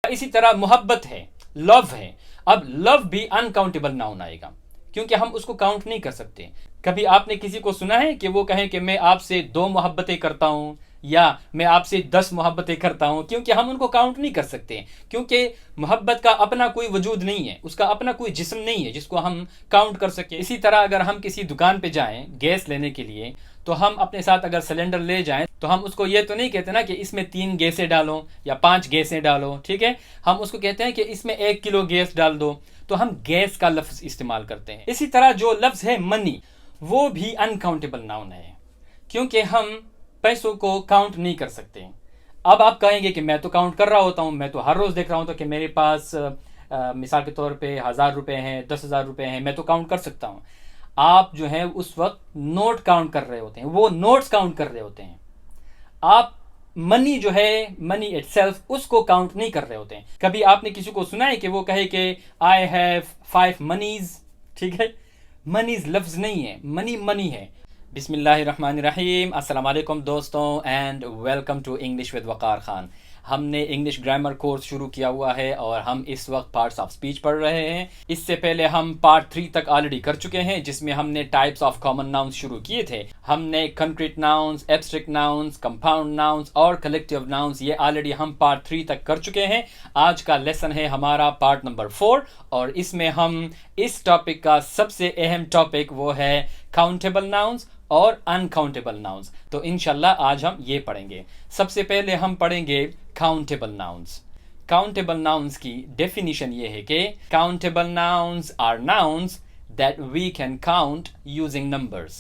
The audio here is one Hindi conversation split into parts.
इसी तरह मोहब्बत है, लव है। अब लव भी अनकाउंटेबल नाउन आएगा क्योंकि हम उसको काउंट नहीं कर सकते। कभी आपने किसी को सुना है कि वो कहे कि मैं आपसे 2 मोहब्बतें करता हूं या मैं आपसे 10 मोहब्बतें करता हूं? क्योंकि हम उनको काउंट नहीं कर सकते, क्योंकि मोहब्बत का अपना कोई वजूद नहीं है, उसका अपना कोई जिस्म नहीं है जिसको हम काउंट कर सके। इसी तरह अगर हम किसी दुकान पे जाएं गैस लेने के लिए, तो हम अपने साथ अगर सिलेंडर ले जाएं तो हम उसको ये तो नहीं कहते ना कि इसमें 3 गैसें डालो या 5 गैसें डालो, ठीक है। हम उसको कहते हैं कि इसमें 1 किलो गैस डाल दो, तो हम गैस का लफ्ज इस्तेमाल करते हैं। इसी तरह जो लफ्ज है मनी, वो भी अनकाउंटेबल नाउन है क्योंकि हम पैसों को काउंट नहीं कर सकते। अब आप कहेंगे कि मैं तो काउंट कर रहा होता हूं, मैं तो हर रोज देख रहा हूं तो कि मेरे पास मिसाल के तौर पे 1000 रुपए हैं, 10,000 रुपए हैं, मैं तो काउंट कर सकता हूं। आप जो है उस वक्त नोट काउंट कर रहे होते हैं, वो नोट्स काउंट कर रहे होते हैं। आप मनी जो है, मनी इटसेल्फ, उसको काउंट नहीं कर रहे होते हैं। कभी आपने किसी को सुना है कि वो कहे कि आई हैव 5 मनीज, ठीक है। मनीज लफ्ज नहीं है, मनी मनी है। बिस्मिल्लाहिर्रहमानिर्रहीम, अस्सलाम वालेकुम दोस्तों and welcome to English with Waqar Khan. हमने इंग्लिश ग्रामर कोर्स शुरू किया हुआ है और हम इस वक्त पार्ट्स ऑफ स्पीच पढ़ रहे हैं। इससे पहले हम पार्ट 3 तक ऑलरेडी कर चुके हैं, जिसमें हमने टाइप्स ऑफ कॉमन नाउन्स शुरू किए थे। हमने concrete nouns, abstract nouns, compound nouns और कलेक्टिव नाउन्स, ये ऑलरेडी हम पार्ट 3 तक कर चुके हैं। आज का लेसन है हमारा पार्ट नंबर 4 और इसमें हम इस टॉपिक का सबसे अहम टॉपिक वो है काउंटेबल नाउन्स और अनकाउंटेबल नाउन्स। तो इंशाल्लाह आज हम ये पढ़ेंगे। सबसे पहले हम पढ़ेंगे काउंटेबल नाउन्स। काउंटेबल नाउन्स की डेफिनेशन ये है कि countable nouns are nouns that we can count using numbers.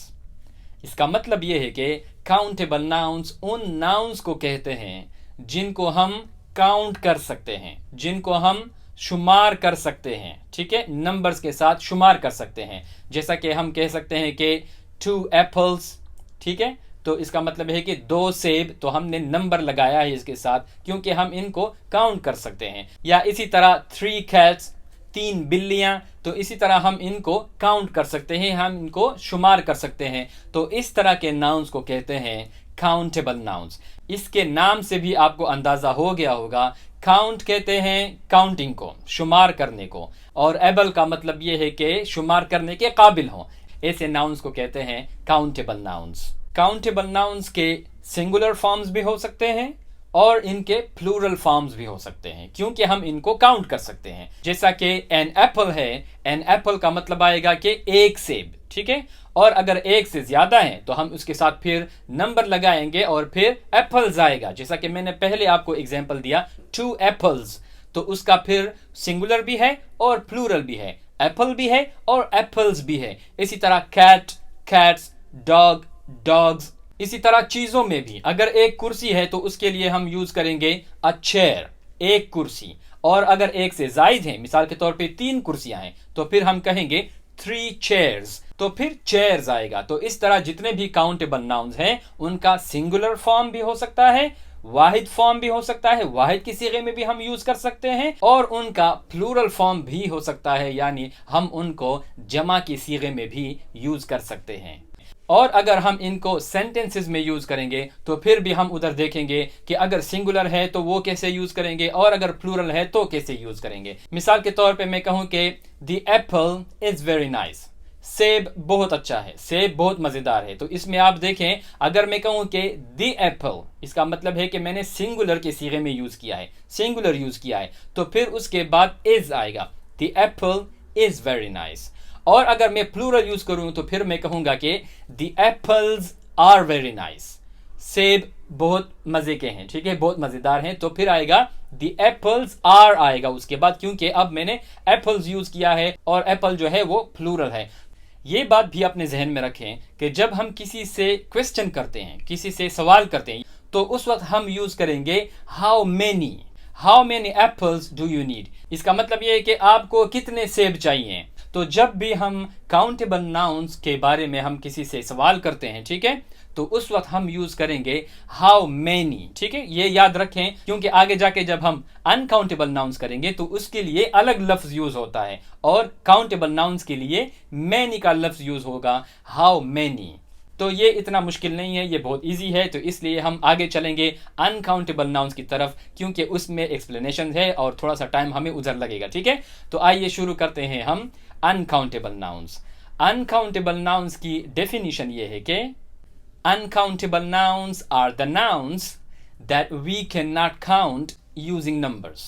इसका मतलब ये है कि काउंटेबल नाउन्स उन नाउन्स को कहते हैं जिनको हम काउंट कर सकते हैं, जिनको हम शुमार कर सकते हैं, ठीक है, नंबर्स के साथ शुमार कर सकते हैं। जैसा कि हम कह सकते हैं कि 2 एप्पल्स, ठीक है, तो इसका मतलब है कि 2 सेब, तो हमने नंबर लगाया है इसके साथ क्योंकि हम इनको काउंट कर सकते हैं। या इसी तरह 3 कैट्स, 3 बिल्लियां, तो इसी तरह हम इनको काउंट कर सकते हैं, हम इनको शुमार कर सकते हैं। तो इस तरह के नाउन्स को कहते हैं काउंटेबल नाउन्स। इसके नाम से भी आपको अंदाजा हो गया होगा, काउंट कहते हैं काउंटिंग को, शुमार करने को, और एबल का मतलब यह है कि शुमार करने के काबिल हो। ऐसे नाउन्स को कहते हैं काउंटेबल नाउन्स। काउंटेबल नाउन्स के सिंगुलर फॉर्म्स भी हो सकते हैं और इनके प्लूरल फॉर्म्स भी हो सकते हैं क्योंकि हम इनको काउंट कर सकते हैं। जैसा कि एन एप्पल है, एन एप्पल का मतलब आएगा कि 1 सेब, ठीक है, और अगर 1 से ज्यादा है तो हम उसके साथ फिर नंबर लगाएंगे और फिर एप्पल्स आएगा। जैसा कि मैंने पहले आपको एग्जांपल दिया 2 एप्पल्स, तो उसका फिर सिंगुलर भी है और प्लूरल भी है, एप्पल भी है और एप्पल्स भी है। इसी तरह कैट, कैट्स, डॉग, डॉग्स। इसी तरह चीजों में भी अगर एक कुर्सी है तो उसके लिए हम यूज करेंगे अ चेयर, एक कुर्सी। और अगर 1 से जायद है, मिसाल के तौर पे 3 कुर्सियां हैं, तो फिर हम कहेंगे 3 चेयर्स, तो फिर चेयर्स आएगा। तो इस तरह जितने भी काउंटेबल नाउन्स हैं उनका सिंगुलर फॉर्म भी हो सकता है, वाहिद फॉर्म भी हो सकता है, वाहिद की सीगे में भी हम यूज कर सकते हैं, और उनका प्लूरल फॉर्म भी हो सकता है, यानी हम उनको जमा की सीगे में भी यूज कर सकते हैं। और अगर हम इनको सेंटेंसेस में यूज करेंगे तो फिर भी हम उधर देखेंगे कि अगर सिंगुलर है तो वो कैसे यूज करेंगे और अगर प्लूरल है तो कैसे यूज करेंगे। मिसाल के तौर पे मैं कहूं कि the Apple is very nice, सेब बहुत अच्छा है, सेब बहुत मजेदार है। तो इसमें आप देखें, अगर मैं कहूं कि द एप्पल, इसका मतलब है कि मैंने सिंगुलर के सीगे में यूज किया है, सिंगुलर यूज किया है, तो फिर उसके बाद इज आएगा, the Apple is very nice. और अगर मैं प्लूरल यूज करूं तो फिर मैं कहूंगा कि the apples are very nice, सेब बहुत मजे के हैं, ठीक है, बहुत मजेदार हैं, तो फिर आएगा द एप्पल्स आर आएगा उसके बाद, क्योंकि अब मैंने एप्पल्स यूज किया है और एप्पल जो है वो प्लूरल है। ये बात भी अपने जहन में रखें कि जब हम किसी से क्वेश्चन करते हैं, किसी से सवाल करते हैं, तो उस वक्त हम यूज करेंगे how many apples do you need. इसका मतलब यह है कि आपको कितने सेब चाहिए। तो जब भी हम काउंटेबल नाउन्स के बारे में हम किसी से सवाल करते हैं, ठीक है, तो उस वक्त हम यूज करेंगे हाउ मेनी, ठीक है, ये याद रखें, क्योंकि आगे जाके जब हम अनकाउंटेबल नाउन्स करेंगे तो उसके लिए अलग लफ्ज यूज होता है और काउंटेबल नाउन्स के लिए मैनी का लफ्ज यूज होगा, हाउ मेनी। तो ये इतना मुश्किल नहीं है, ये बहुत इजी है। तो इसलिए हम आगे चलेंगे अनकाउंटेबल नाउन्स की तरफ, क्योंकि उसमें एक्सप्लेनेशन है और थोड़ा सा टाइम हमें उधर लगेगा, ठीक है। तो आइए शुरू करते हैं हम अनकाउंटेबल नाउन्स। अनकाउंटेबल नाउन्स की डेफिनेशन ये है कि uncountable nouns are the nouns that we can not count using numbers.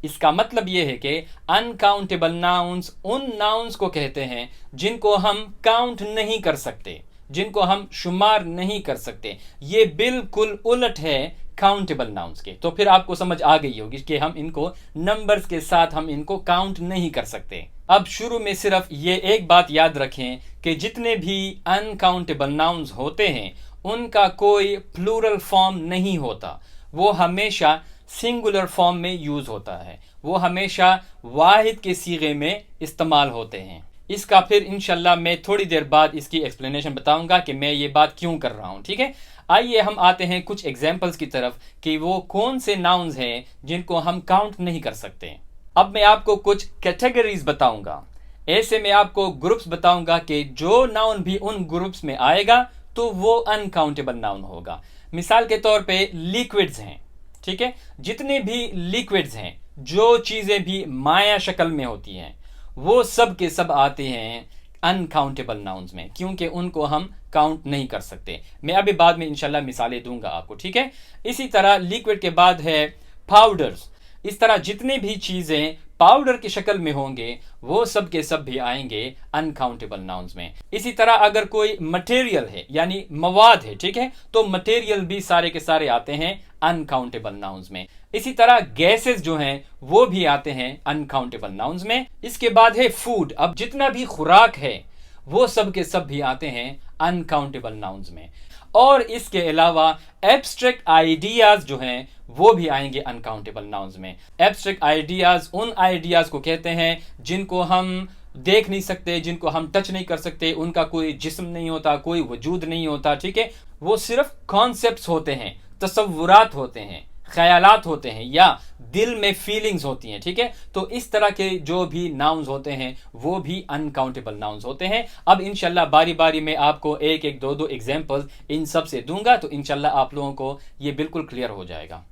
इसका मतलब यह है कि अनकाउंटेबल नाउन्स उन नाउन्स को कहते हैं जिनको हम काउंट नहीं कर सकते, जिनको हम शुमार नहीं कर सकते। ये बिल्कुल उलट है काउंटेबल नाउन्स के। तो फिर आपको समझ आ गई होगी कि हम इनको नंबर्स के साथ हम इनको काउंट नहीं कर सकते। अब शुरू में सिर्फ ये एक बात याद रखें कि जितने भी अनकाउंटेबल नाउन्स होते हैं उनका कोई प्लूरल फॉर्म नहीं होता, वो हमेशा सिंगुलर फॉर्म में यूज होता है, वो हमेशा वाहिद के सीगे में इस्तेमाल होते हैं। इसका फिर इंशाल्लाह मैं थोड़ी देर बाद इसकी एक्सप्लेनेशन बताऊंगा कि मैं ये बात क्यों कर रहा हूं, ठीक है। आइए हम आते हैं कुछ एग्जांपल्स की तरफ कि वो कौन से नाउन्स हैं जिनको हम काउंट नहीं कर सकते। अब मैं आपको कुछ कैटेगरीज बताऊंगा, ऐसे मैं आपको ग्रुप्स बताऊंगा कि जो नाउन भी उन ग्रुप्स में आएगा तो वो अनकाउंटेबल नाउन होगा। मिसाल के तौर पे लिक्विड्स हैं, ठीक है। जितने भी लिक्विड्स हैं, जो चीजें भी माया शक्ल में होती हैं, वो सब के सब आते हैं अनकाउंटेबल नाउन्स में, क्योंकि उनको हम काउंट नहीं कर सकते। मैं अभी बाद में इंशाल्लाह मिसालें दूंगा आपको, ठीक है। इसी तरह लिक्विड के बाद है पाउडर्स। इस तरह जितने भी चीजें पाउडर की शक्ल में होंगे वो सब के सब भी आएंगे अनकाउंटेबल नाउन्स में। इसी तरह अगर कोई मटेरियल है यानी मवाद है, ठीक है, तो मटेरियल भी सारे के सारे आते हैं अनकाउंटेबल नाउन्स में। इसी तरह गैसेस जो हैं वो भी आते हैं अनकाउंटेबल नाउन्स में। इसके बाद है फूड। अब जितना भी खुराक है वो सब के सब भी आते हैं अनकाउंटेबल नाउन्स में। और इसके अलावा एब्स्ट्रैक्ट आइडियाज जो हैं वो भी आएंगे अनकाउंटेबल नाउन्स में। एब्स्ट्रैक्ट आइडियाज उन आइडियाज को कहते हैं जिनको हम देख नहीं सकते, जिनको हम टच नहीं कर सकते, उनका कोई जिस्म नहीं होता, कोई वजूद नहीं होता, ठीक है। वो सिर्फ कॉन्सेप्ट्स होते हैं, तसव्वुरात होते हैं, ख्यालात होते हैं, या दिल में फीलिंग्स होती हैं, ठीक है। तो इस तरह के जो भी नाउन्स होते हैं वो भी अनकाउंटेबल नाउन्स होते हैं। अब इंशाल्लाह बारी बारी में आपको एक एक दो एग्जांपल्स इन सब से दूंगा, तो इंशाल्लाह आप लोगों को ये बिल्कुल क्लियर हो जाएगा।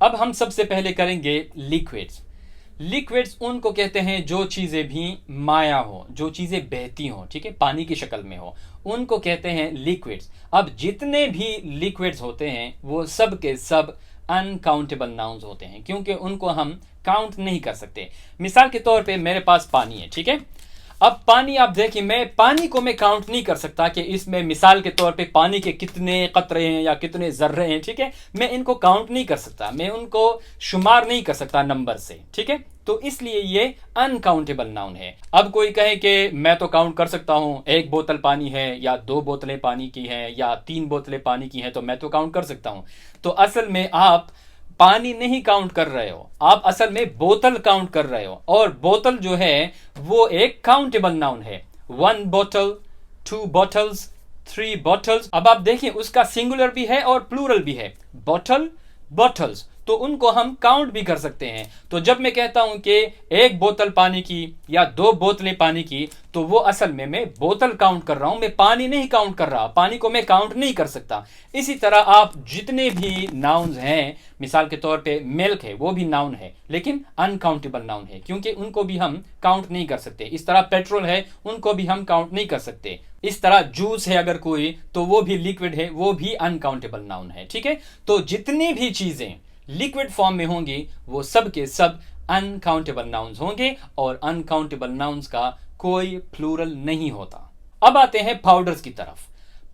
अब हम सबसे पहले करेंगे लिक्विड्स। लिक्विड्स उनको कहते हैं जो चीजें भी माया हो, जो चीजें बहती हो, ठीक है, पानी की शक्ल में हो, उनको कहते हैं लिक्विड्स। अब जितने भी लिक्विड्स होते हैं वो सब के सब अनकाउंटेबल नाउन्स होते हैं, क्योंकि उनको हम काउंट नहीं कर सकते। मिसाल के तौर पे मेरे पास पानी है, ठीक है। अब पानी आप देखिए, मैं पानी को मैं काउंट नहीं कर सकता कि इसमें मिसाल के तौर पे पानी के कितने कतरे हैं या कितने जर्रे हैं, ठीक है। मैं इनको काउंट नहीं कर सकता, मैं उनको शुमार नहीं कर सकता नंबर से, ठीक है। तो इसलिए ये अनकाउंटेबल नाउन है। अब कोई कहे कि मैं तो काउंट कर सकता हूं, 1 बोतल पानी है या 2 बोतलें पानी की हैं या 3 बोतलें पानी की हैं, तो मैं तो काउंट कर सकता हूं। तो असल में आप पानी नहीं काउंट कर रहे हो, आप असल में बोतल काउंट कर रहे हो। और बोतल जो है वो एक काउंटेबल नाउन है। 1 बोतल, 2 बोतल्स, 3 बोतल्स। अब आप देखिए उसका सिंगुलर भी है और प्लूरल भी है, बोतल, बोतल्स, तो उनको हम काउंट भी कर सकते हैं। तो जब मैं कहता हूं कि 1 बोतल पानी की या 2 बोतलें पानी की, तो वो असल में मैं बोतल काउंट कर रहा हूं, मैं पानी नहीं काउंट कर रहा, पानी को मैं काउंट नहीं कर सकता। इसी तरह आप जितने भी नाउन्स हैं, मिसाल के तौर पे मिल्क है, वो भी नाउन है लेकिन अनकाउंटेबल नाउन है, क्योंकि उनको भी हम काउंट नहीं कर सकते। इस तरह पेट्रोल है, उनको भी हम काउंट नहीं कर सकते। इस तरह जूस है अगर कोई, तो वो भी लिक्विड है, वो भी अनकाउंटेबल नाउन है, ठीक है। तो जितनी भी चीजें लिक्विड फॉर्म में होंगी वो सब के सब अनकाउंटेबल नाउन्स होंगे, और अनकाउंटेबल नाउन्स का कोई प्लूरल नहीं होता। अब आते हैं पाउडर्स की तरफ।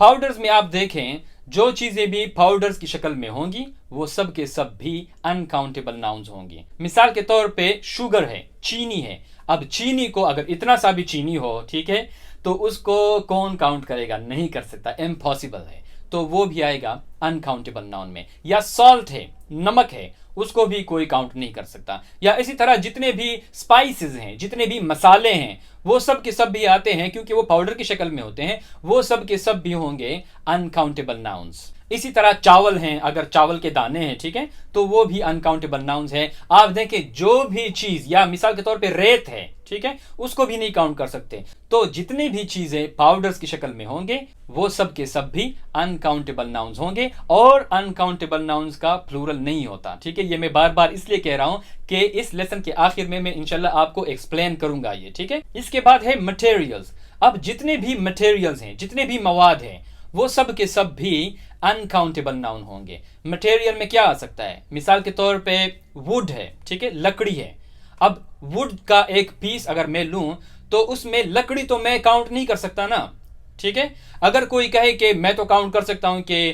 पाउडर्स में आप देखें जो चीजें भी पाउडर्स की शक्ल में होंगी वो सब के सब भी अनकाउंटेबल नाउन्स होंगी। मिसाल के तौर पे शुगर है, चीनी है। अब चीनी को अगर इतना सा भी चीनी हो, ठीक है, तो उसको कौन काउंट करेगा, नहीं कर सकता, इम्पॉसिबल है, तो वो भी आएगा अनकाउंटेबल नाउन में। या सॉल्ट है, नमक है, उसको भी कोई काउंट नहीं कर सकता। या इसी तरह जितने भी स्पाइसेस हैं, जितने भी मसाले हैं, वो सब के सब भी आते हैं, क्योंकि वो पाउडर की शक्ल में होते हैं, वो सब के सब भी होंगे अनकाउंटेबल नाउन्स। इसी तरह चावल हैं, अगर चावल के दाने हैं, ठीक है, तो वो भी अनकाउंटेबल नाउन्स है। आप देखें जो भी चीज, या मिसाल के तौर पे रेत है, ठीक है, उसको भी नहीं काउंट कर सकते। तो जितनी भी चीजें पाउडर्स की शक्ल में होंगे वो सब के सब भी अनकाउंटेबल नाउन्स होंगे, और अनकाउंटेबल नाउन्स का प्लूरल नहीं होता, ठीक है। ये मैं बार बार इसलिए कह रहा हूं कि इस लेसन के आखिर में मैं इंशाल्लाह आपको एक्सप्लेन करूंगा ये, ठीक है। इसके बाद है मटेरियल्स। अब जितने भी मटेरियल्स हैं, जितने भी मवाद हैं, वो सब के सब भी अनकाउंटेबल नाउन होंगे। मटेरियल में क्या आ सकता है, मिसाल के तौर पे वुड है, ठीक है, लकड़ी है। अब वुड का एक पीस अगर मैं लूं तो उसमें लकड़ी तो मैं काउंट नहीं कर सकता ना, ठीक है। अगर कोई कहे कि मैं तो काउंट कर सकता हूं कि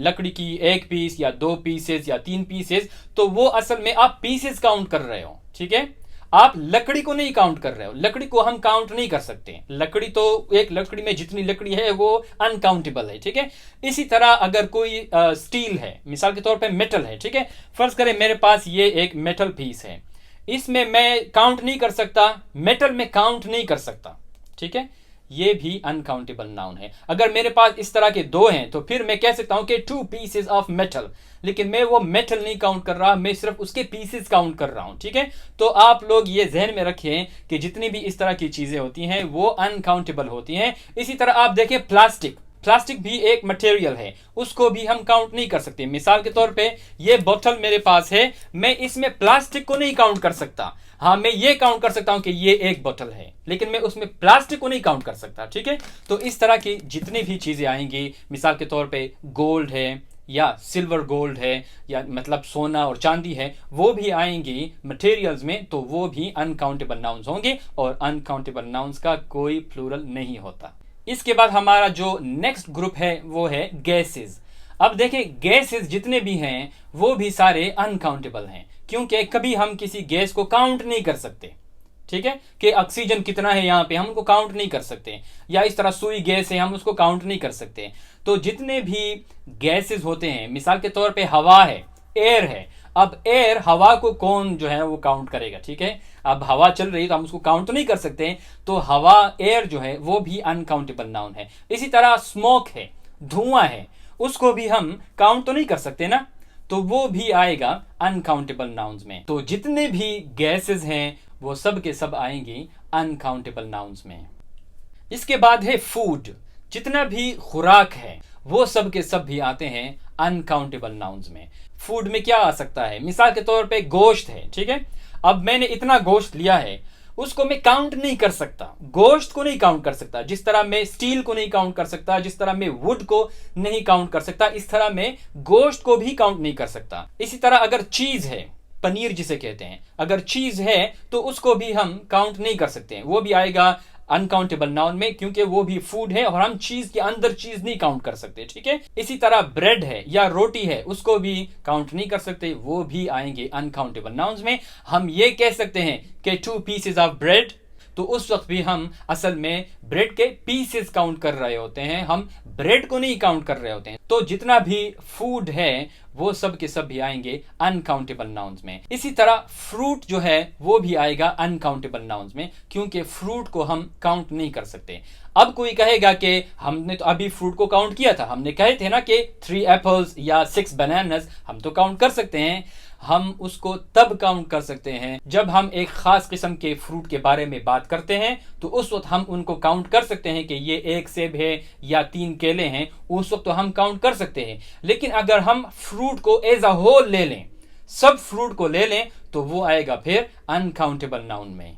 लकड़ी की एक पीस या दो पीसेस या तीन पीसेस, तो वो असल में आप पीसेस काउंट कर रहे हो, ठीक है। आप लकड़ी को नहीं काउंट कर रहे हो, लकड़ी को हम काउंट नहीं कर सकते। लकड़ी तो एक लकड़ी में जितनी लकड़ी है वो अनकाउंटेबल है, ठीक है। इसी तरह अगर कोई स्टील है, मिसाल के तौर पे मेटल है, ठीक है, फर्ज करें मेरे पास ये एक मेटल पीस है, इसमें मैं काउंट नहीं कर सकता, मेटल में काउंट नहीं कर सकता, ठीक है, ये भी अनकाउंटेबल नाउन है। अगर मेरे पास इस तरह के दो हैं तो फिर मैं कह सकता हूं कि 2 पीसेस ऑफ मेटल, लेकिन मैं वो मेटल नहीं काउंट कर रहा, मैं सिर्फ उसके पीसेस काउंट कर रहा हूं, ठीक है। तो आप लोग ये ध्यान में रखें कि जितनी भी इस तरह की चीजें होती हैं वो अनकाउंटेबल होती हैं। इसी तरह आप देखें प्लास्टिक, प्लास्टिक भी एक मटेरियल है, उसको भी हम काउंट नहीं कर सकते। मिसाल के तौर पे ये बोतल मेरे पास है, मैं इसमें प्लास्टिक को नहीं काउंट कर सकता। हाँ, मैं ये काउंट कर सकता हूं कि ये एक बोतल है, लेकिन मैं उसमें प्लास्टिक को नहीं काउंट कर सकता, ठीक है। तो इस तरह की जितनी भी चीजें आएंगी, मिसाल के तौर पे गोल्ड है या सिल्वर गोल्ड है, या मतलब सोना और चांदी है, वो भी आएंगी मटेरियल्स में, तो वो भी अनकाउंटेबल नाउन्स होंगे, और अनकाउंटेबल नाउन्स का कोई प्लूरल नहीं होता। इसके बाद हमारा जो नेक्स्ट ग्रुप है वो है गैसेस। अब देखें, गैसेस जितने भी हैं वो भी सारे अनकाउंटेबल हैं, क्योंकि कभी हम किसी गैस को काउंट नहीं कर सकते, ठीक है, कि ऑक्सीजन कितना है यहाँ पे हम उसको काउंट नहीं कर सकते, या इस तरह सुई गैस है हम उसको काउंट नहीं कर सकते। तो जितने भी गैसेस होते हैं, मिसाल के तौर पे हवा है, एयर है। अब एयर, हवा को कौन जो है वो काउंट करेगा, ठीक है। अब हवा चल रही है तो हम उसको काउंट तो नहीं कर सकते, तो हवा, एयर जो है वो भी अनकाउंटेबल नाउन है। इसी तरह स्मोक है, धुआं है, उसको भी हम काउंट तो नहीं कर सकते ना, तो वो भी आएगा अनकाउंटेबल नाउन्स में। तो जितने भी गैसेस हैं वो सब के सब आएंगे अनकाउंटेबल नाउन्स में। इसके बाद है फूड। जितना भी खुराक है वो सब के सब भी आते हैं अनकाउंटेबल नाउन्स में। फूड में क्या आ सकता है, मिसाल के तौर पे गोश्त है, ठीक है। अब मैंने इतना गोश्त लिया है, उसको मैं काउंट नहीं कर सकता, गोश्त को नहीं काउंट कर सकता। जिस तरह मैं स्टील को नहीं काउंट कर सकता, जिस तरह मैं वुड को नहीं काउंट कर सकता, इस तरह मैं गोश्त को भी काउंट नहीं कर सकता। इसी तरह अगर चीज है, पनीर जिसे कहते हैं, अगर चीज है तो उसको भी हम काउंट नहीं कर सकते, वो भी आएगा अनकाउंटेबल नाउन में, क्योंकि वो भी फूड है और हम चीज के अंदर चीज नहीं काउंट कर सकते, ठीक है। इसी तरह ब्रेड है या रोटी है, उसको भी काउंट नहीं कर सकते, वो भी आएंगे अनकाउंटेबल नाउन्स में। हम ये कह सकते हैं कि 2 पीसेस ऑफ ब्रेड, तो उस वक्त भी हम असल में ब्रेड के पीसेस काउंट कर रहे होते हैं, हम ब्रेड को नहीं काउंट कर रहे होते हैं। तो जितना भी फूड है वो सब के सब भी आएंगे अनकाउंटेबल नाउन्स में। इसी तरह फ्रूट जो है वो भी आएगा अनकाउंटेबल नाउन्स में, क्योंकि फ्रूट को हम काउंट नहीं कर सकते। अब कोई कहेगा कि हमने तो अभी फ्रूट को काउंट किया था, हमने कहे थे ना कि 3 एप्पल्स या 6 बनानास, हम तो काउंट कर सकते हैं। हम उसको तब काउंट कर सकते हैं जब हम एक खास किस्म के फ्रूट के बारे में बात करते हैं, तो उस वक्त हम उनको काउंट कर सकते हैं कि ये 1 सेब है या 3 केले हैं, उस वक्त तो हम काउंट कर सकते हैं। लेकिन अगर हम फ्रूट को एज अ होल ले लें, सब फ्रूट को ले लें, तो वो आएगा फिर अनकाउंटेबल नाउन में।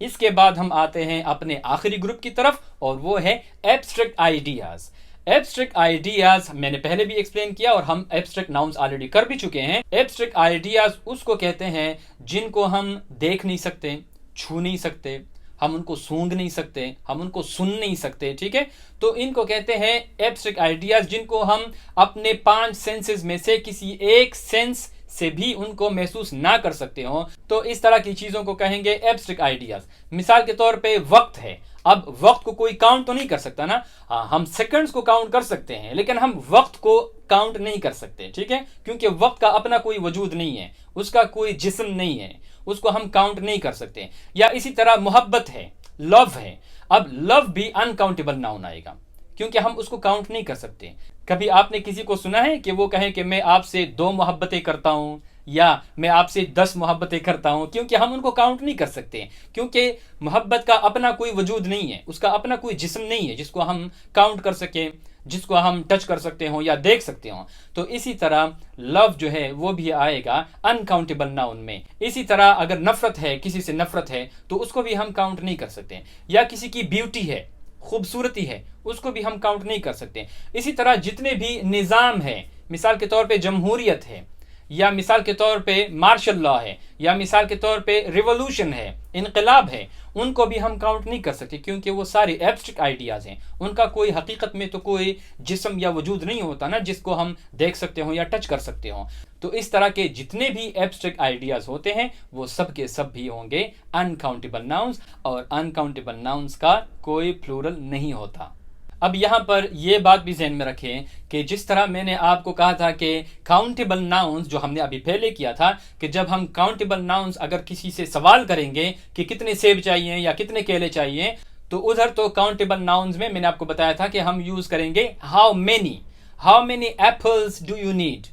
इसके बाद हम आते हैं अपने आखिरी ग्रुप की तरफ, और वो है एब्स्ट्रैक्ट आइडियाज। एब्स्ट्रैक्ट आइडियाज मैंने पहले भी एक्सप्लेन किया, और हम एब्स्ट्रैक्ट नाउन्स ऑलरेडी कर भी चुके हैं। एब्स्ट्रैक्ट आइडियाज उसको कहते हैं जिनको हम देख नहीं सकते, छू नहीं सकते, हम उनको सूंघ नहीं सकते, हम उनको सुन नहीं सकते, ठीक है। तो इनको कहते हैं एब्स्ट्रैक्ट आइडियाज, जिनको हम अपने 5 सेंसेस में से किसी एक सेंस से भी उनको महसूस ना कर सकते हो, तो इस तरह की चीजों को कहेंगे एब्स्ट्रैक्ट आइडियाज। मिसाल के तौर पे वक्त है, अब वक्त को कोई काउंट तो नहीं कर सकता ना, हाँ, हम सेकंड्स को काउंट कर सकते हैं, लेकिन हम वक्त को काउंट नहीं कर सकते, ठीक है, क्योंकि वक्त का अपना कोई वजूद नहीं है, उसका कोई जिस्म नहीं है, उसको हम काउंट नहीं कर सकते। या इसी तरह मोहब्बत है, लव है। अब लव भी अनकाउंटेबल नाउन आएगा, क्योंकि हम उसको काउंट नहीं कर सकते। कभी आपने किसी को सुना है कि वो कहे कि मैं आपसे 2 मोहब्बतें करता हूं या मैं आपसे 10 मोहब्बतें करता हूं, क्योंकि हम उनको काउंट नहीं कर सकते। क्योंकि मोहब्बत का अपना कोई वजूद नहीं है, उसका अपना कोई जिस्म नहीं है जिसको हम काउंट कर सकें, जिसको हम टच कर सकते हो या देख सकते हो। तो इसी तरह लव जो है वो भी आएगा अनकाउंटेबल नाउन में। इसी तरह अगर नफरत है, किसी से नफरत है, तो उसको भी हम काउंट नहीं कर सकते। या किसी की ब्यूटी है, खूबसूरती है, उसको भी हम काउंट नहीं कर सकते। इसी तरह जितने भी निज़ाम है, मिसाल के तौर पे जमहूरियत है, या मिसाल के तौर पे मार्शल लॉ है, या मिसाल के तौर पे रिवोल्यूशन है, इनकलाब है, उनको भी हम काउंट नहीं कर सकते, क्योंकि वो सारे एब्स्ट्रैक्ट आइडियाज़ हैं। उनका कोई हकीकत में तो कोई जिस्म या वजूद नहीं होता ना जिसको हम देख सकते हो या टच कर सकते हो। तो इस तरह के जितने भी एब्स्ट्रैक्ट आइडियाज़ होते हैं वो सब के सब भी होंगे अनकाउंटेबल नाउन्स, और अनकाउंटेबल नाउन्स का कोई प्लूरल नहीं होता। अब यहाँ पर यह बात भी ध्यान में रखें कि जिस तरह मैंने आपको कहा था कि काउंटेबल नाउन्स जो हमने अभी पहले किया था, कि जब हम काउंटेबल नाउन्स अगर किसी से सवाल करेंगे कि कितने सेब चाहिए या कितने केले चाहिए, तो उधर तो काउंटेबल नाउन्स में मैंने आपको बताया था कि हम यूज करेंगे how many apples do you need,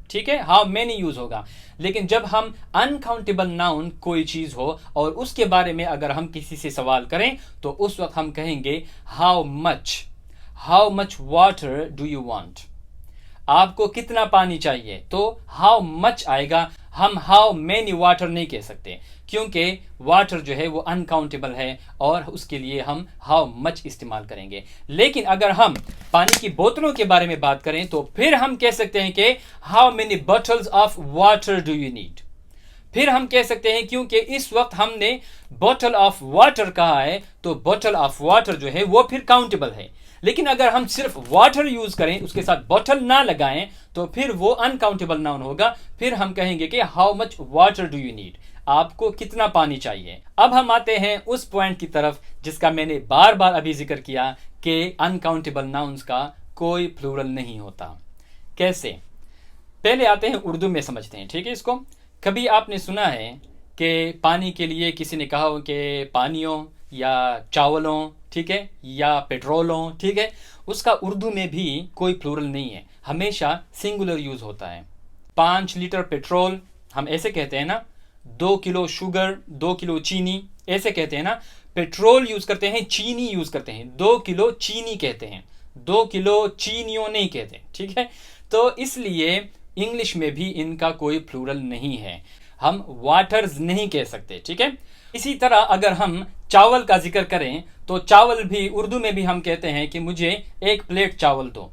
ठीक है, हाउ मेनी यूज होगा। लेकिन जब हम अनकाउंटेबल नाउन कोई चीज हो और उसके बारे में अगर हम किसी से सवाल करें, तो उस वक्त हम कहेंगे how much water do you want, आपको कितना पानी चाहिए, तो हाउ मच आएगा। हम हाउ मेनी वाटर नहीं कह सकते, क्योंकि वाटर जो है वो अनकाउंटेबल है और उसके लिए हम हाउ मच इस्तेमाल करेंगे। लेकिन अगर हम पानी की बोतलों के बारे में बात करें तो फिर हम कह सकते हैं कि how many bottles of water do you need, फिर हम कह सकते हैं, क्योंकि इस वक्त हमने बॉटल ऑफ वाटर कहा है, तो बॉटल ऑफ वाटर जो है वो फिर काउंटेबल है। लेकिन अगर हम सिर्फ वाटर यूज करें, उसके साथ बॉटल ना लगाएं, तो फिर वो अनकाउंटेबल नाउन होगा। फिर हम कहेंगे कि how much water do you need, आपको कितना पानी चाहिए। अब हम आते हैं उस पॉइंट की तरफ जिसका मैंने बार बार अभी जिक्र किया कि अनकाउंटेबल नाउन्स का कोई प्लूरल नहीं होता। कैसे? पहले आते हैं उर्दू में समझते हैं, ठीक है इसको। कभी आपने सुना है कि पानी के लिए किसी ने कहा हो कि पानियों या चावलों, ठीक है, या पेट्रोलों, ठीक है, उसका उर्दू में भी कोई प्लूरल नहीं है, हमेशा सिंगुलर यूज होता है। 5 लीटर पेट्रोल हम ऐसे कहते हैं ना, 2 किलो शुगर, 2 किलो चीनी, ऐसे कहते हैं ना। पेट्रोल यूज करते हैं, चीनी यूज करते हैं, 2 किलो चीनी कहते हैं, 2 किलो चीनियों नहीं कहते, ठीक है। तो इसलिए इंग्लिश में भी इनका कोई प्लूरल नहीं है, हम वाटर्स नहीं कह सकते, ठीक है। इसी तरह अगर हम चावल का जिक्र करें तो चावल भी उर्दू में भी हम कहते हैं कि मुझे 1 प्लेट चावल दो।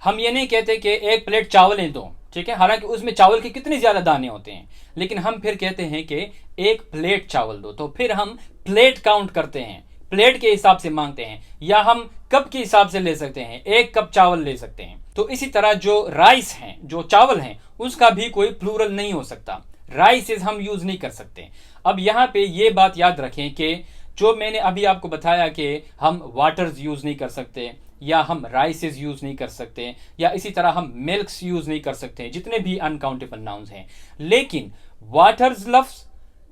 हम ये नहीं कहते कि 1 प्लेट चावलें दो, ठीक है, हालांकि उसमें चावल के कितने ज्यादा दाने होते हैं, लेकिन हम फिर कहते हैं कि 1 प्लेट चावल दो। तो फिर हम प्लेट काउंट करते हैं, प्लेट के हिसाब से मांगते हैं, या हम कप के हिसाब से ले सकते हैं, 1 कप चावल ले सकते हैं। तो इसी तरह जो राइस हैं, जो चावल हैं, उसका भी कोई प्लूरल नहीं हो सकता, राइसेस हम यूज नहीं कर सकते। अब यहाँ पे ये बात याद रखें कि जो मैंने अभी आपको बताया कि हम वाटर्स यूज नहीं कर सकते, या हम राइसेस यूज नहीं कर सकते, या इसी तरह हम मिल्क्स यूज नहीं कर सकते, जितने भी अनकाउंटेबल नाउन्स हैं। लेकिन वाटर्स लफ्ज,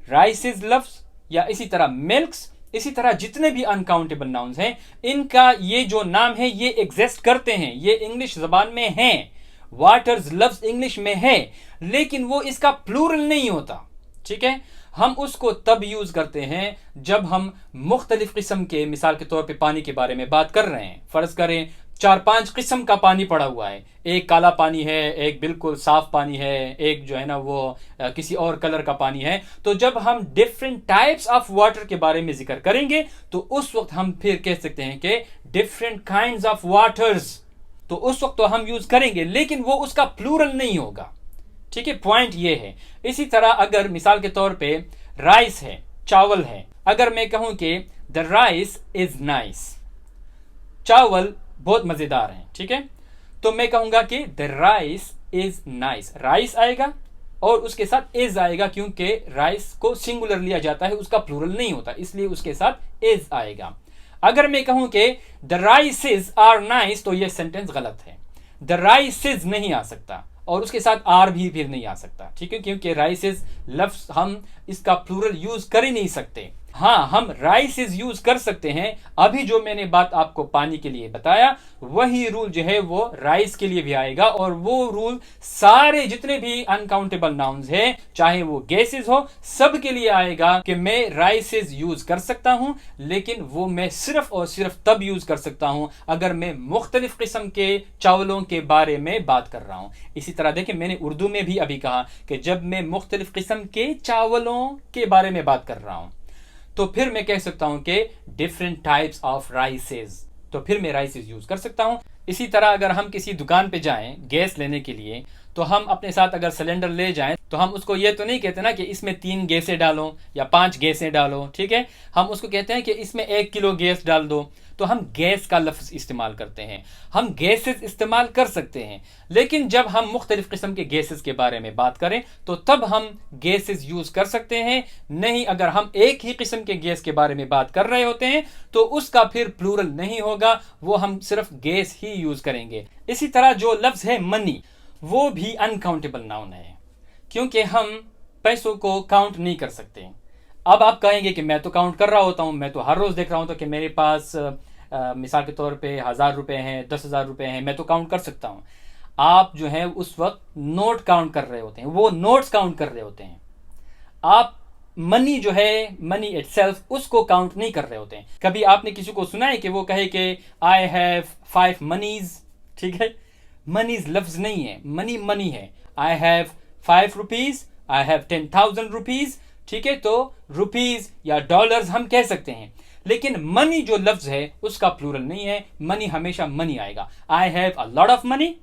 राइसेस लफ्ज, या इसी तरह मिल्क्स, इसी तरह जितने भी अनकाउंटेबल नाउन्स हैं, इनका ये जो नाम है ये एग्जिस्ट करते हैं, ये इंग्लिश जबान में हैं। वाटर्स लफ्ज इंग्लिश में है, लेकिन वो इसका प्लूरल नहीं होता, ठीक है। हम उसको तब यूज करते हैं जब हम मुख्तलिफ किस्म के, मिसाल के तौर पे पानी के बारे में बात कर रहे हैं। फर्ज करें 4-5 किस्म का पानी पड़ा हुआ है, एक काला पानी है, एक बिल्कुल साफ पानी है, एक जो है ना वो किसी और कलर का पानी है। तो जब हम डिफरेंट टाइप्स ऑफ वाटर के बारे में जिक्र करेंगे तो उस वक्त हम फिर कह सकते हैं कि डिफरेंट काइंड्स ऑफ वाटर्स, तो उस वक्त तो हम यूज करेंगे, लेकिन वो उसका प्लूरल नहीं होगा, ठीक है। पॉइंट ये है। इसी तरह अगर मिसाल के तौर पे राइस है, चावल है, अगर मैं कहूं कि द राइस इज नाइस, चावल बहुत मजेदार है, ठीक है, तो मैं कहूंगा कि the rice is nice. Rice आएगा और उसके साथ इज आएगा, क्योंकि राइस को सिंगुलर लिया जाता है, उसका प्लूरल नहीं होता, इसलिए उसके साथ इज आएगा। अगर मैं कहूं कि द राइसेस आर नाइस, तो यह सेंटेंस गलत है, द राइसेस नहीं आ सकता और उसके साथ आर भी फिर नहीं आ सकता, ठीक है, क्योंकि राइसेस लफ्ज हम इसका प्लूरल यूज कर ही नहीं सकते। हाँ, हम राइसेस यूज कर सकते हैं। अभी जो मैंने बात आपको पानी के लिए बताया, वही रूल जो है वो राइस के लिए भी आएगा, और वो रूल सारे जितने भी अनकाउंटेबल नाउन्स है, चाहे वो गैसेस हो, सब के लिए आएगा कि मैं राइसेस यूज कर सकता हूं, लेकिन वो मैं सिर्फ और सिर्फ तब यूज कर सकता हूं अगर मैं मुख्तलिफ किस्म के चावलों के बारे में बात कर रहा हूं। इसी तरह देखिए, मैंने उर्दू में भी अभी कहा कि जब मैं मुख्तलिफ किस्म के चावलों के बारे में बात कर रहा हूं, तो फिर मैं कह सकता हूं कि डिफरेंट टाइप्स ऑफ राइसेस, तो फिर मैं राइसेस यूज कर सकता हूं। इसी तरह अगर हम किसी दुकान पे जाएं गैस लेने के लिए, तो हम अपने साथ अगर सिलेंडर ले जाएं, तो हम उसको ये तो नहीं कहते ना कि इसमें 3 गैसें डालो या 5 गैसें डालो, ठीक है। हम उसको कहते हैं कि इसमें 1 किलो गैस डाल दो। तो हम गैस का लफ्ज इस्तेमाल करते हैं। हम गैसेस इस्तेमाल कर सकते हैं, लेकिन जब हम मुख्तलिफ किस्म के गैसेस के बारे में बात करें, तो तब हम गैसेस यूज कर सकते हैं। नहीं, अगर हम एक ही किस्म के गैस के बारे में बात कर रहे होते हैं, तो उसका फिर प्लूरल नहीं होगा, वो हम सिर्फ गैस ही यूज करेंगे। इसी तरह जो लफ्ज है मनी, वो भी अनकाउंटेबल नाउन है, क्योंकि हम पैसों को काउंट नहीं कर सकते। अब आप कहेंगे कि मैं तो काउंट कर रहा होता हूं, मैं तो हर रोज देख रहा हूं, तो कि मेरे पास मिसाल के तौर पे 1000 रुपए हैं, 10,000 रुपए हैं, मैं तो काउंट कर सकता हूं। आप जो है उस वक्त नोट काउंट कर रहे होते हैं, वो नोट्स काउंट कर रहे होते हैं। आप मनी जो है, मनी इटसेल्फ, उसको काउंट नहीं कर रहे होते हैं। कभी आपने किसी को सुना है कि वो कहे कि आई हैव 5 मनीज, ठीक है। मनीज लफ्ज नहीं है, मनी मनी है। I have 5 rupees, I have 10,000 rupees, ठीक है। तो रुपीज या डॉलर्स हम कह सकते हैं, लेकिन मनी जो लफ्ज है उसका प्लूरल नहीं है। मनी हमेशा मनी आएगा। I have a lot of money,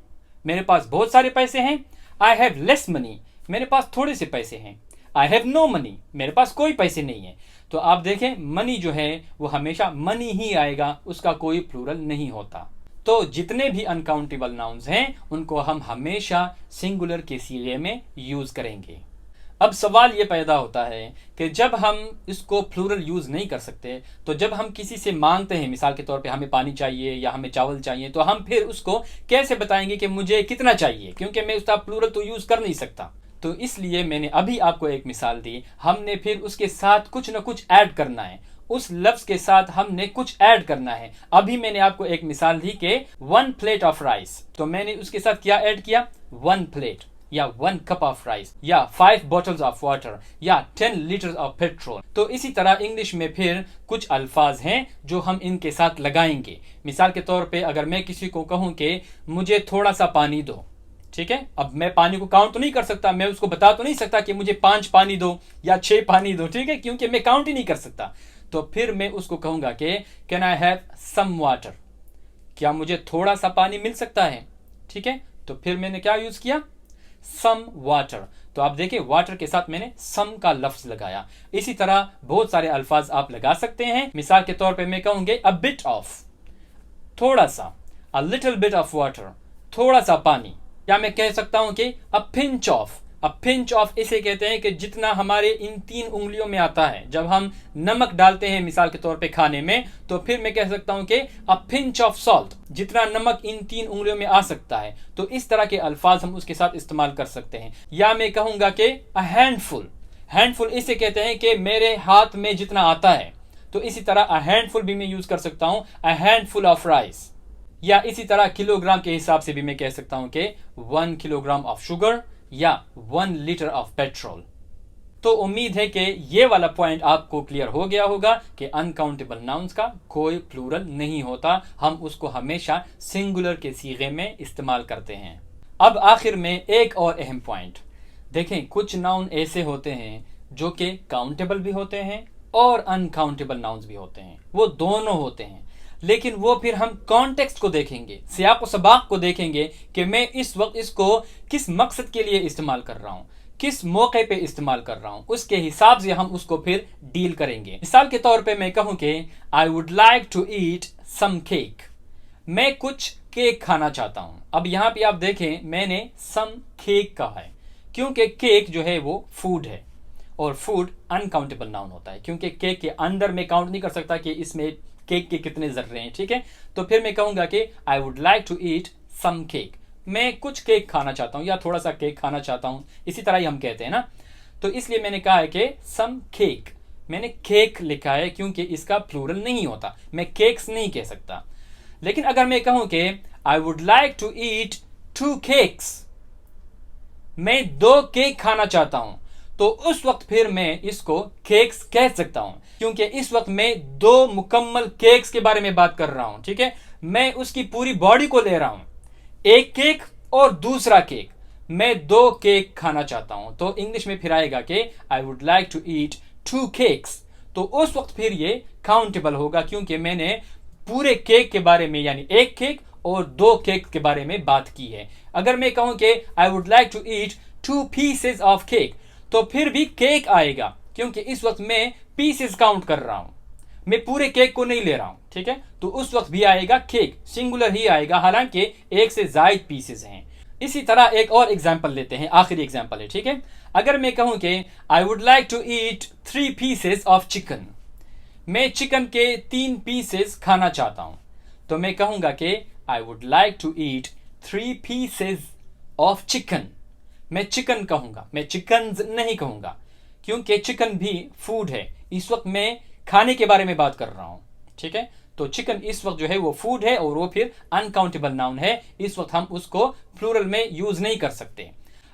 मेरे पास बहुत सारे पैसे हैं। आई हैव लेस मनी, मेरे पास थोड़े से पैसे हैं। आई हैव नो मनी, मेरे पास कोई पैसे नहीं है। तो आप देखें, मनी जो है वो हमेशा मनी ही आएगा, उसका कोई प्लूरल नहीं होता। तो जितने भी अनकाउंटेबल नाउन्स हैं, उनको हम हमेशा सिंगुलर के सीगे में यूज करेंगे। अब सवाल ये पैदा होता है कि जब हम इसको प्लूरल यूज नहीं कर सकते, तो जब हम किसी से मांगते हैं, मिसाल के तौर पे हमें पानी चाहिए या हमें चावल चाहिए, तो हम फिर उसको कैसे बताएंगे कि मुझे कितना चाहिए, क्योंकि मैं उसका प्लूरल तो यूज कर नहीं सकता। तो इसलिए मैंने अभी आपको एक मिसाल दी, हमने फिर उसके साथ कुछ ना कुछ ऐड करना है, उस लफ्ज के साथ हमने कुछ ऐड करना है। अभी मैंने आपको एक मिसाल दी कि 1 प्लेट ऑफ राइस, तो मैंने उसके साथ क्या ऐड किया? 1 प्लेट या 1 कप ऑफ राइस या 5 बॉटल्स ऑफ वाटर या 10 लीटर ऑफ पेट्रोल। तो इसी तरह इंग्लिश में फिर कुछ अल्फाज हैं जो हम इनके साथ लगाएंगे। मिसाल के तौर पे अगर मैं किसी को कहूं कि मुझे थोड़ा सा पानी दो, ठीक है। अब मैं पानी को काउंट तो नहीं कर सकता, मैं उसको बता तो नहीं सकता कि मुझे 5 पानी दो या 6 पानी दो, ठीक है, क्योंकि मैं काउंट ही नहीं कर सकता। तो फिर मैं उसको कहूंगा कि can I have some water, क्या मुझे थोड़ा सा पानी मिल सकता है, ठीक है। तो फिर मैंने क्या यूज किया? Some water. तो आप देखिए, वाटर के साथ मैंने सम का लफ्ज लगाया। इसी तरह बहुत सारे अल्फाज आप लगा सकते हैं। मिसाल के तौर पे मैं कहूंगे अ बिट ऑफ, थोड़ा सा, a little bit of water, थोड़ा सा पानी। या मैं कह सकता हूं कि a pinch of. A pinch of इसे कहते हैं कि जितना हमारे इन 3 उंगलियों में आता है। जब हम नमक डालते हैं मिसाल के तौर पे खाने में, तो फिर मैं कह सकता हूं कि अ पिंच ऑफ सॉल्ट, जितना नमक इन 3 उंगलियों में आ सकता है। तो इस तरह के अल्फाज हम उसके साथ इस्तेमाल कर सकते हैं। या मैं कहूंगा कि अ हैंडफुल। हैंडफुल इसे कहते हैं कि मेरे हाथ में जितना आता है। तो इसी तरह अ हैंडफुल भी मैं यूज कर सकता हूं, अ हैंडफुल ऑफ राइस। या इसी तरह किलोग्राम के हिसाब से भी मैं कह सकता हूं कि 1 किलोग्राम ऑफ शुगर या 1 लीटर ऑफ पेट्रोल। तो उम्मीद है कि ये वाला पॉइंट आपको क्लियर हो गया होगा कि अनकाउंटेबल नाउन्स का कोई प्लूरल नहीं होता, हम उसको हमेशा सिंगुलर के सीगे में इस्तेमाल करते हैं। अब आखिर में एक और अहम पॉइंट देखें, कुछ नाउन ऐसे होते हैं जो कि काउंटेबल भी होते हैं और अनकाउंटेबल नाउन्स भी होते हैं, वो दोनों होते हैं। लेकिन वो फिर हम कॉन्टेक्स्ट को देखेंगे, सियाक व सबाक को देखेंगे कि मैं इस वक्त इसको किस मकसद के लिए इस्तेमाल कर रहा हूं, किस मौके पे इस्तेमाल कर रहा हूं, उसके हिसाब से हम उसको फिर डील करेंगे। मिसाल के तौर पे मैं कहूं कि I would like to eat some cake, मैं कुछ केक खाना चाहता हूं। अब यहां पे आप देखें, मैंने सम केक कहा है, क्योंकि केक जो है वो फूड है और फूड अनकाउंटेबल नाउन होता है, क्योंकि केक के अंदर मैं काउंट नहीं कर सकता कि इसमें केक के कितने जर्रे हैं, ठीक है। तो फिर मैं कहूंगा कि I would like to eat some cake, मैं कुछ केक खाना चाहता हूं या थोड़ा सा केक खाना चाहता हूं, इसी तरह ही हम कहते हैं ना। तो इसलिए मैंने कहा है कि सम केक, मैंने केक लिखा है क्योंकि इसका प्लूरल नहीं होता, मैं केक्स नहीं कह सकता। लेकिन अगर मैं कहूं कि I would like to eat 2 cakes, मैं 2 केक खाना चाहता हूं, तो उस वक्त फिर मैं इसको केक्स कह सकता हूं, क्योंकि इस वक्त मैं 2 मुकम्मल केक्स के बारे में बात कर रहा हूं। ठीक है, मैं उसकी पूरी बॉडी को ले रहा हूं, एक केक और दूसरा केक, मैं 2 केक खाना चाहता हूं। तो इंग्लिश में फिर आएगा कि I would like to eat 2 cakes, तो उस वक्त फिर ये काउंटेबल होगा, क्योंकि मैंने पूरे केक के बारे में यानी एक केक और 2 केक के बारे में बात की है। अगर मैं कहूं कि I would like to eat 2 pieces of cake, तो फिर भी केक आएगा, क्योंकि इस वक्त मैं पीसेस काउंट कर रहा हूं, मैं पूरे केक को नहीं ले रहा हूं। ठीक है, तो उस वक्त भी आएगा केक, सिंगुलर ही आएगा, हालांकि एक से ज्यादा पीसेस हैं। इसी तरह एक और एग्जाम्पल लेते हैं, आखिरी एग्जाम्पल है। ठीक है, अगर मैं कहूं कि I would like to eat 3 pieces of chicken, मैं चिकन के 3 पीसेस खाना चाहता हूं, तो मैं कहूंगा कि I would like to eat 3 pieces of chicken. मैं चिकन कहूंगा, मैं चिकन्स नहीं कहूंगा, क्योंकि चिकन भी फूड है, इस वक्त मैं खाने के बारे में बात कर रहा हूं। ठीक है, तो चिकन इस वक्त जो है वो फूड है और वो फिर अनकाउंटेबल नाउन है, इस वक्त हम उसको प्लूरल में यूज नहीं कर सकते।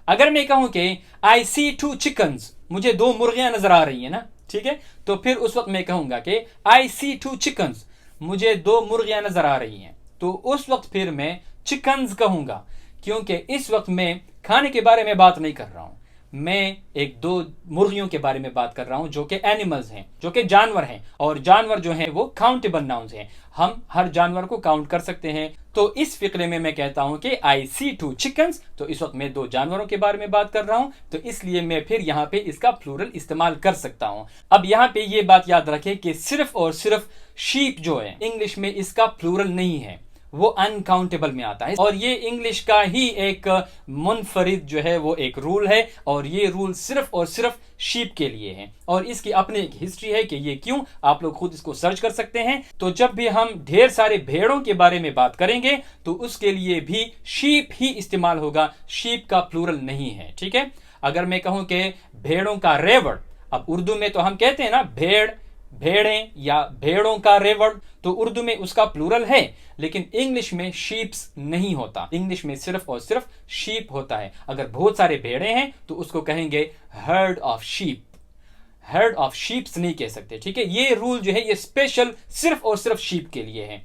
अगर मैं कहूं कि आई सी 2 चिकन्स, मुझे 2 मुर्गियां नजर आ रही है ना, ठीक है, तो फिर उस वक्त मैं कहूंगा कि आई सी 2 चिकन्स, मुझे 2 मुर्गियां नजर आ रही हैं, तो उस वक्त फिर मैं चिकन्स कहूंगा, क्योंकि इस वक्त मैं खाने के बारे में बात नहीं कर रहा हूं, मैं 1-2 मुर्गियों के बारे में बात कर रहा हूं, जो कि एनिमल्स हैं, जो कि जानवर हैं, और जानवर जो हैं वो काउंटेबल नाउन्स हैं, हम हर जानवर को काउंट कर सकते हैं। तो इस फिक्रे में मैं कहता हूं कि आई सी 2 चिकन्स, तो इस वक्त मैं 2 जानवरों के बारे में बात कर रहा हूं, तो इसलिए मैं फिर यहां पे इसका प्लूरल इस्तेमाल कर सकता हूं। अब यहां पे ये बात याद रखें कि सिर्फ और सिर्फ शीप जो है, इंग्लिश में इसका प्लूरल नहीं है, वो अनकाउंटेबल में आता है, और ये इंग्लिश का ही एक मुनफरिद जो है वो एक रूल है, और ये रूल सिर्फ और सिर्फ शीप के लिए है, और इसकी अपनी एक हिस्ट्री है कि ये क्यों, आप लोग खुद इसको सर्च कर सकते हैं। तो जब भी हम ढेर सारे भेड़ों के बारे में बात करेंगे तो उसके लिए भी शीप ही इस्तेमाल होगा, शीप का प्लूरल नहीं है। ठीक है, अगर मैं कहूं कि भेड़ों का रेवड़, अब उर्दू में तो हम कहते हैं ना भेड़, भेड़ें या भेड़ों का रेवड़, तो उर्दू में उसका प्लूरल है, लेकिन इंग्लिश में शीप्स नहीं होता, इंग्लिश में सिर्फ और सिर्फ शीप होता है। अगर बहुत सारे भेड़े हैं तो उसको कहेंगे heard of sheep, heard of sheeps नहीं कह सकते। ठीक है, ये रूल जो है ये स्पेशल सिर्फ और सिर्फ शीप के लिए है।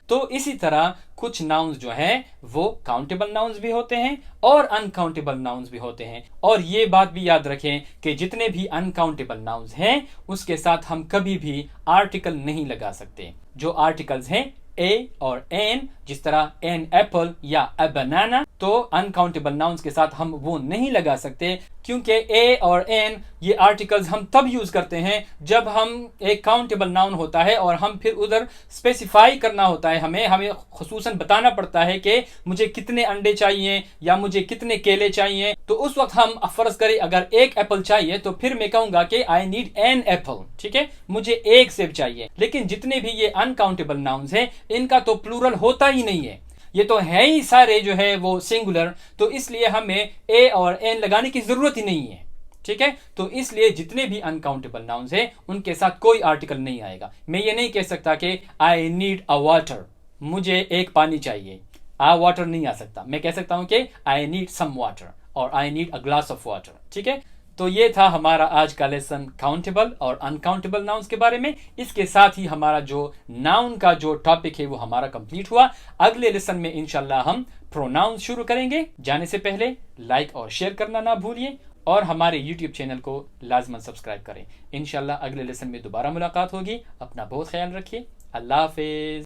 तो इसी तरह कुछ नाउन्स जो हैं वो काउंटेबल नाउन्स भी होते हैं और अनकाउंटेबल नाउन्स भी होते हैं, और ये बात भी याद रखें कि जितने भी अनकाउंटेबल नाउन्स हैं उसके साथ हम कभी भी आर्टिकल नहीं लगा सकते। जो आर्टिकल्स हैं ए और एन, जिस तरह एन एप्पल या अ बनाना, तो अनकाउंटेबल नाउन्स के साथ हम वो नहीं लगा सकते, क्योंकि ए और एन ये आर्टिकल्स हम तब यूज करते हैं जब हम एक काउंटेबल नाउन होता है और हम फिर उधर स्पेसिफाई करना होता है, हमें खुसूसन बताना पड़ता है कि मुझे कितने अंडे चाहिए या मुझे कितने केले चाहिए। तो उस वक्त हम फर्ज करें अगर 1 एप्पल चाहिए तो फिर मैं कहूंगा कि आई नीड एन एप्पल। ठीक है, मुझे 1 सेब चाहिए। लेकिन जितने भी ये अनकाउंटेबल नाउन्स हैं इनका तो प्लूरल होता ही नहीं है, ये तो है ही सारे जो है वो सिंगुलर, तो इसलिए हमें ए और एन लगाने की जरूरत ही नहीं है। ठीक है, तो इसलिए जितने भी अनकाउंटेबल नाउन्स हैं उनके साथ कोई आर्टिकल नहीं आएगा। मैं ये नहीं कह सकता कि आई नीड अ वाटर, मुझे एक पानी चाहिए, आ वाटर नहीं आ सकता, मैं कह सकता हूं कि आई नीड सम वाटर और I need a glass of water. ठीक है, तो ये था हमारा आज का लेसन काउंटेबल और अनकाउंटेबल नाउन्स के बारे में। इसके साथ ही हमारा जो नाउन का जो टॉपिक है वो हमारा कंप्लीट हुआ। अगले लेसन में इंशाल्लाह हम प्रोनाउंस शुरू करेंगे। जाने से पहले लाइक और शेयर करना ना भूलिए, और हमारे यूट्यूब चैनल को लाजमन सब्सक्राइब करें। इंशाल्लाह अगले लेसन में दोबारा मुलाकात होगी। अपना बहुत ख्याल रखिए। अल्लाह हाफिज।